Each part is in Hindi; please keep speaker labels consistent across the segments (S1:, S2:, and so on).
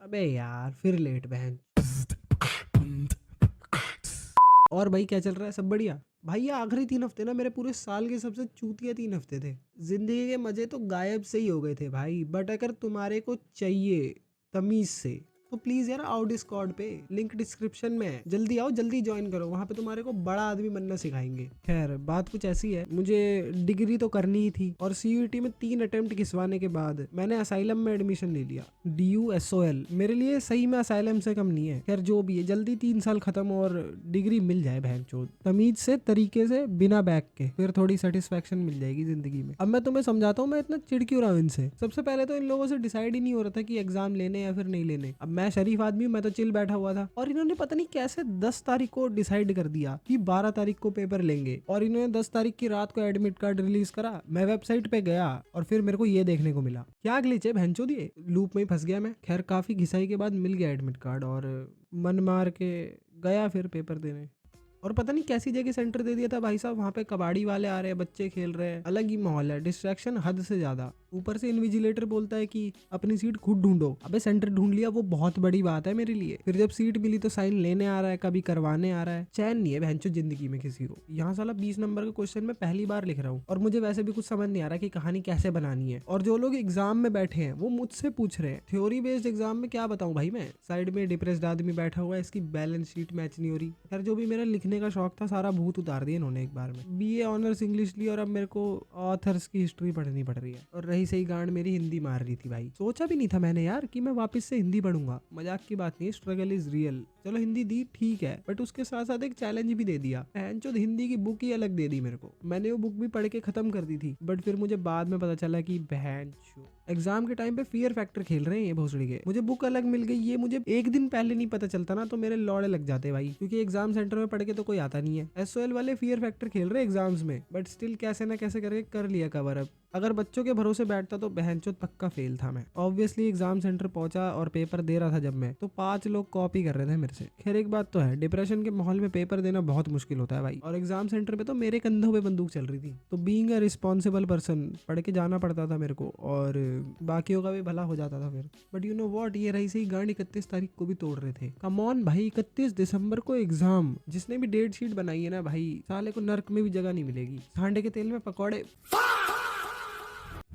S1: अबे यार फिर लेट बहन। और भाई क्या चल रहा है, सब बढ़िया? भाई ये आखिरी 3 हफ्ते ना मेरे पूरे साल के सबसे चूतिया 3 हफ्ते थे। जिंदगी के मजे तो गायब से ही हो गए थे भाई। बट अगर तुम्हारे को चाहिए तमीज से तो प्लीज यार आओ डिस्कॉर्ड पे, लिंक डिस्क्रिप्शन में है। जल्दी आओ, जल्दी ज्वाइन करो, वहां पे तुम्हारे को बड़ा आदमी बनना सिखाएंगे। खैर बात कुछ ऐसी है, मुझे डिग्री तो करनी ही थी और सीयूईटी में 3 अटेम्प्ट घिसवाने के बाद मैंने असाइलम में एडमिशन ले लिया। DUSOL मेरे लिए सही में असाइलम से कम नहीं है। खैर जो भी है, जल्दी 3 साल खत्म और डिग्री मिल जाए बहनचोद, तमीज से, तरीके से, बिना बैक के, फिर थोड़ी सेटिस्फेक्शन मिल जाएगी जिंदगी में। अब मैं तुम्हें समझाता हूँ मैं इतना चिढ़ क्यों रहा हूँ इनसे। सबसे पहले तो इन लोगों से डिसाइड ही नहीं हो रहा था कि एग्जाम लेने या फिर नहीं लेने। अब मैं शरीफ आदमी हूँ, मैं तो चिल बैठा हुआ था और इन्होंने पता नहीं कैसे 10 तारीख को डिसाइड कर दिया कि 12 तारीख को पेपर लेंगे और इन्होंने 10 तारीख की रात को एडमिट कार्ड रिलीज करा। मैं वेबसाइट पे गया और फिर मेरे को ये देखने को मिला। क्या ग्लिच है भैंचोद, ये लूप में ही फंस गया मैं। खैर काफी घिसाई के बाद मिल गया एडमिट कार्ड और मन मार के गया फिर पेपर देने। और पता नहीं कैसी जगह सेंटर दे दिया था भाई साहब, वहाँ पे कबाड़ी वाले आ रहे हैं, बच्चे खेल रहे हैं, अलग ही माहौल है, डिस्ट्रैक्शन हद से ज्यादा। ऊपर से इन्विजिलेटर बोलता है कि अपनी सीट खुद ढूंढो। अबे सेंटर ढूंढ लिया वो बहुत बड़ी बात है मेरे लिए। फिर जब सीट मिली तो साइन लेने आ रहा है, कभी करवाने आ रहा है। चैन नहीं है भैंचो जिंदगी में किसी को। यहाँ साला 20 नंबर का क्वेश्चन मैं पहली बार लिख रहा हूँ और मुझे वैसे भी कुछ समझ नहीं आ रहा कि कहानी कैसे बनानी है। और जो लोग एग्जाम में बैठे हैं वो मुझसे पूछ रहे हैं थ्योरी बेस्ड एग्जाम में क्या बताऊं भाई मैं। साइड में डिप्रेस्ड आदमी बैठा हुआ है, इसकी बैलेंस शीट मैच नहीं हो रही। खैर जो भी मेरा लिखने का शौक था सारा भूत उतार दिया इन्होंने एक बार में। BA ऑनर्स इंग्लिश ली और अब मेरे को ऑथर्स की हिस्ट्री पढ़नी पड़ रही है। और रही सही गांड मेरी हिंदी मार रही थी भाई। सोचा भी नहीं था मैंने यार कि मैं वापस से हिंदी पढ़ूंगा। मजाक की बात नहीं है, स्ट्रगल इज रियल। चलो हिंदी दी ठीक है, बट उसके साथ साथ एक चैलेंज भी दे दिया। बहनचोद हिंदी की बुक ही अलग दे दी मेरे को। मैंने वो बुक भी पढ़ के खत्म कर दी थी, बट फिर मुझे बाद में पता चला कि बहनचोद एग्जाम के टाइम पे फियर फैक्टर खेल रहे हैं ये भोसड़ी के। मुझे बुक अलग मिल गई, ये मुझे एक दिन पहले नहीं पता चलता ना तो मेरे लौड़े लग जाते भाई, क्योंकि एग्जाम सेंटर में पढ़ के तो कोई आता नहीं है। SOL वाले फियर फैक्टर खेल रहे हैं एग्जाम्स में, बट स्टिल कैसे ना कैसे करके कर लिया कवर अप। अगर बच्चों के भरोसे बैठता तो बहनचोद पक्का फेल था मैं। ऑब्वियसली एग्जाम सेंटर पहुंचा और पेपर दे रहा था जब मैं, तो 5 लोग कॉपी कर रहे थे मेरे से। खैर एक बात तो है, डिप्रेशन के माहौल में पेपर देना बहुत मुश्किल होता है भाई, और एग्जाम सेंटर पे तो मेरे कंधों पे बंदूक चल रही थी। तो बीइंग अ रिस्पॉन्सिबल पर्सन पढ़ के जाना पड़ता था मेरे को और बाकियों का भी भला हो जाता था फिर। बट यू नो व्हाट, ये रही सही गांड 31 तारीख को भी तोड़ रहे थे। कम ऑन भाई, 31 दिसंबर को एग्जाम। जिसने भी डेट शीट बनाई है ना भाई, साले को नर्क में भी जगह नहीं मिलेगी। सांडे के तेल में पकौड़े।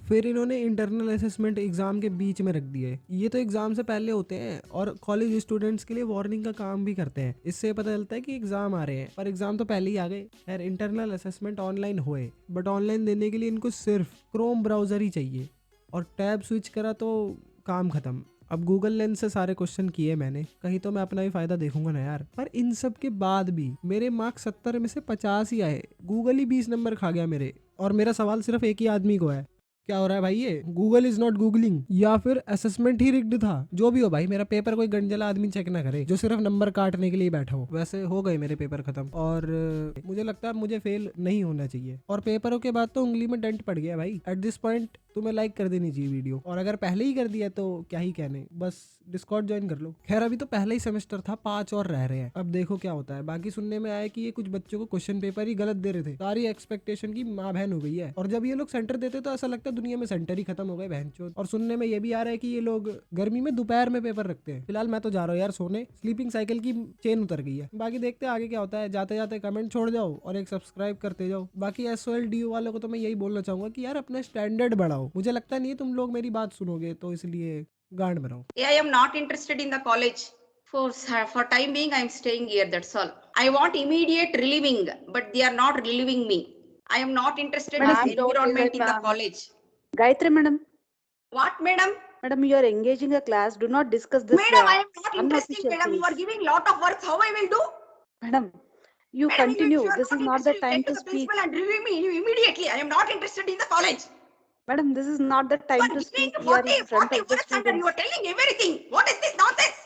S1: फिर इन्होंने इंटरनल असेसमेंट एग्जाम के बीच में रख दिए। ये तो एग्जाम से पहले होते हैं और कॉलेज स्टूडेंट्स के लिए वार्निंग का काम भी करते हैं। इससे पता चलता है कि एग्जाम आ रहे हैं, पर एग्जाम तो पहले ही आ गए। खैर इंटरनल असेसमेंट ऑनलाइन हुए, बट ऑनलाइन देने के लिए इनको सिर्फ क्रोम ब्राउजर ही चाहिए और टैब स्विच करा तो काम खत्म। अब गूगल लेंस से सारे क्वेश्चन किए मैंने, कहीं तो मैं अपना भी फायदा देखूंगा ना यार। पर इन सब के बाद भी मेरे मार्क्स 70 में से 50 ही आए। गूगल ही 20 नंबर खा गया मेरे, और मेरा सवाल सिर्फ एक ही आदमी को है। क्या हो रहा है भाई, ये गूगल इज नॉट गूगलिंग या फिर असेसमेंट ही रिग्ड था? जो भी हो भाई, मेरा पेपर कोई गंजला आदमी चेक ना करे जो सिर्फ नंबर काटने के लिए बैठा हो। वैसे हो गए मेरे पेपर खत्म और मुझे लगता है मुझे फेल नहीं होना चाहिए। और पेपरों के बाद तो उंगली में डेंट पड़ गया भाई। एट दिस पॉइंट तुम्हें लाइक कर देनी चाहिए वीडियो, और अगर पहले ही कर दिया तो क्या ही कहने, बस डिस्कॉर्ड ज्वाइन कर लो। खैर अभी तो पहला ही सेमेस्टर था, 5 और रह रहे हैं, अब देखो क्या होता है। बाकी सुनने में आया कि ये कुछ बच्चों को क्वेश्चन पेपर ही गलत दे रहे थे। सारी एक्सपेक्टेशन की माँ बहन हो गई है, और जब ये लोग सेंटर देते तो ऐसा लगता है दुनिया में सेंटर ही खत्म हो गए बहनचोद। और सुनने में ये भी आ रहा है कि ये लोग गर्मी में दोपहर में पेपर रखते हैं। फिलहाल मैं तो जा रहा हूँ यार सोने, स्लीपिंग साइकिल की चेन उतर गई है। बाकी देखते हैं आगे क्या होता है। जाते जाते कमेंट छोड़ जाओ और एक सब्सक्राइब करते जाओ। बाकी SOL DU वालों को तो मैं यही बोलना चाहूंगा कि यार अपना स्टैंडर्ड बढ़ाओ। मुझे लगता नहीं है तुम लोग मेरी बात सुनोगे, तो इसलिए गांड बनाओ।
S2: I am not interested in the college. For time being, I am staying here. That's all. I want immediate relieving, but they are not relieving me. I am not interested in
S3: Madam,
S2: this
S3: don't
S2: environment
S3: listen,
S2: in the
S3: ma'am.
S2: college.
S3: Gayatri, madam.
S2: What, madam?
S3: Madam, you are engaging a class. Do not discuss this
S2: Madam, I am not interested.
S3: unofficial
S2: Madam, you are
S3: things.
S2: giving lot of work. How I will do?
S3: Madam, you
S2: Madam, if
S3: continue.
S2: you are
S3: This is
S2: not
S3: not the
S2: interested, you
S3: time
S2: take to
S3: to
S2: the
S3: speak.
S2: principal and relieve me immediately. I am not interested in the college.
S3: Madam, this is not the
S2: You
S3: time
S2: are
S3: to
S2: giving
S3: speak. You are
S2: 40,
S3: in front
S2: 40
S3: of the
S2: words and you
S3: students.
S2: are telling everything. What is this nonsense?